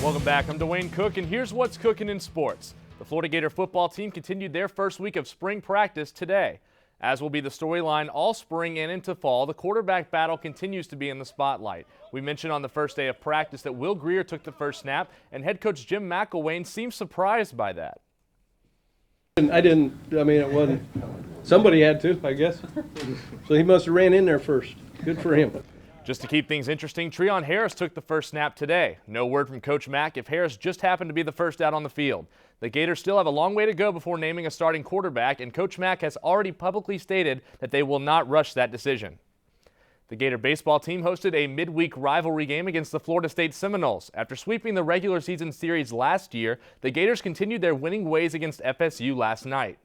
Welcome back. I'm Dewayne Cook, and here's what's cooking in sports. The Florida Gator football team continued their first week of spring practice today. As will be the storyline all spring and into fall, the quarterback battle continues to be in the spotlight. We mentioned on the first day of practice that Will Greer took the first snap, and head coach Jim McElwain seemed surprised by that. It wasn't. Somebody had to, I guess. So he must have ran in there first. Good for him. Just to keep things interesting, Treon Harris took the first snap today. No word from Coach Mack if Harris just happened to be the first out on the field. The Gators still have a long way to go before naming a starting quarterback, and Coach Mack has already publicly stated that they will not rush that decision. The Gator baseball team hosted a midweek rivalry game against the Florida State Seminoles. After sweeping the regular season series last year, the Gators continued their winning ways against FSU last night.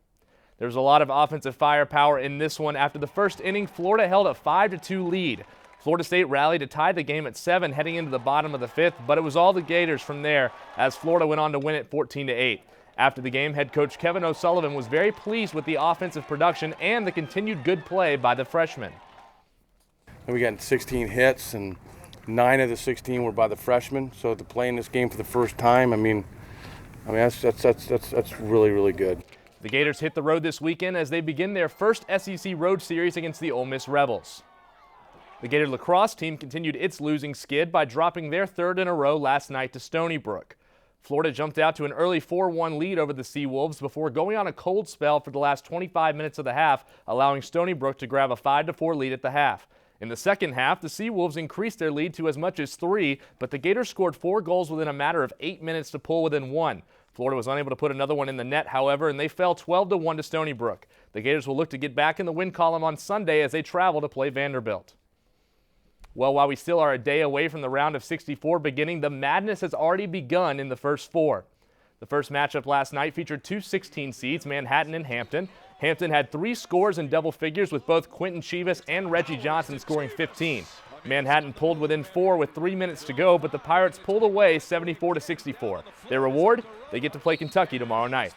There was a lot of offensive firepower in this one. After the first inning, Florida held a 5-2 lead. Florida State rallied to tie the game at 7 heading into the bottom of the 5th, but it was all the Gators from there as Florida went on to win it 14-8. After the game, head coach Kevin O'Sullivan was very pleased with the offensive production and the continued good play by the freshmen. We got 16 hits, and 9 of the 16 were by the freshmen. So to play in this game for the first time, that's really, really good. The Gators hit the road this weekend as they begin their first SEC road series against the Ole Miss Rebels. The Gator lacrosse team continued its losing skid by dropping their third in a row last night to Stony Brook. Florida jumped out to an early 4-1 lead over the Seawolves before going on a cold spell for the last 25 minutes of the half, allowing Stony Brook to grab a 5-4 lead at the half. In the second half, the Seawolves increased their lead to as much as 3, but the Gators scored 4 goals within a matter of 8 minutes to pull within 1. Florida was unable to put another one in the net, however, and they fell 12-1 to Stony Brook. The Gators will look to get back in the win column on Sunday as they travel to play Vanderbilt. Well, while we still are a day away from the round of 64 beginning, the madness has already begun in the first 4. The first matchup last night featured 2 16 seeds, Manhattan and Hampton. Hampton had 3 scores in double figures with both Quentin Chivas and Reggie Johnson scoring 15. Manhattan pulled within 4 with 3 minutes to go, but the Pirates pulled away 74-64. Their reward? They get to play Kentucky tomorrow night.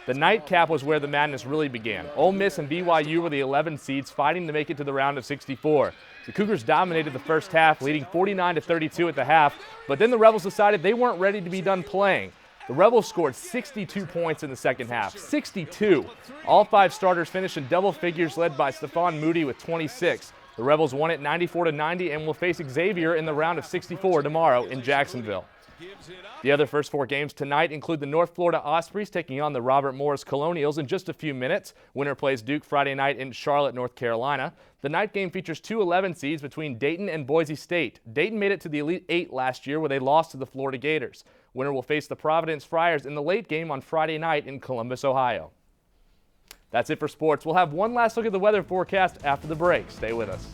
The nightcap was where the madness really began. Ole Miss and BYU were the 11 seeds fighting to make it to the round of 64. The Cougars dominated the first half, leading 49-32 at the half, but then the Rebels decided they weren't ready to be done playing. The Rebels scored 62 points in the second half, 62. All 5 starters finished in double figures, led by Stephon Moody with 26. The Rebels won it 94-90 and will face Xavier in the round of 64 tomorrow in Jacksonville. The other first 4 games tonight include the North Florida Ospreys taking on the Robert Morris Colonials in just a few minutes. Winner plays Duke Friday night in Charlotte, North Carolina. The night game features 2 11 seeds between Dayton and Boise State. Dayton made it to the Elite 8 last year where they lost to the Florida Gators. Winner will face the Providence Friars in the late game on Friday night in Columbus, Ohio. That's it for sports. We'll have one last look at the weather forecast after the break. Stay with us.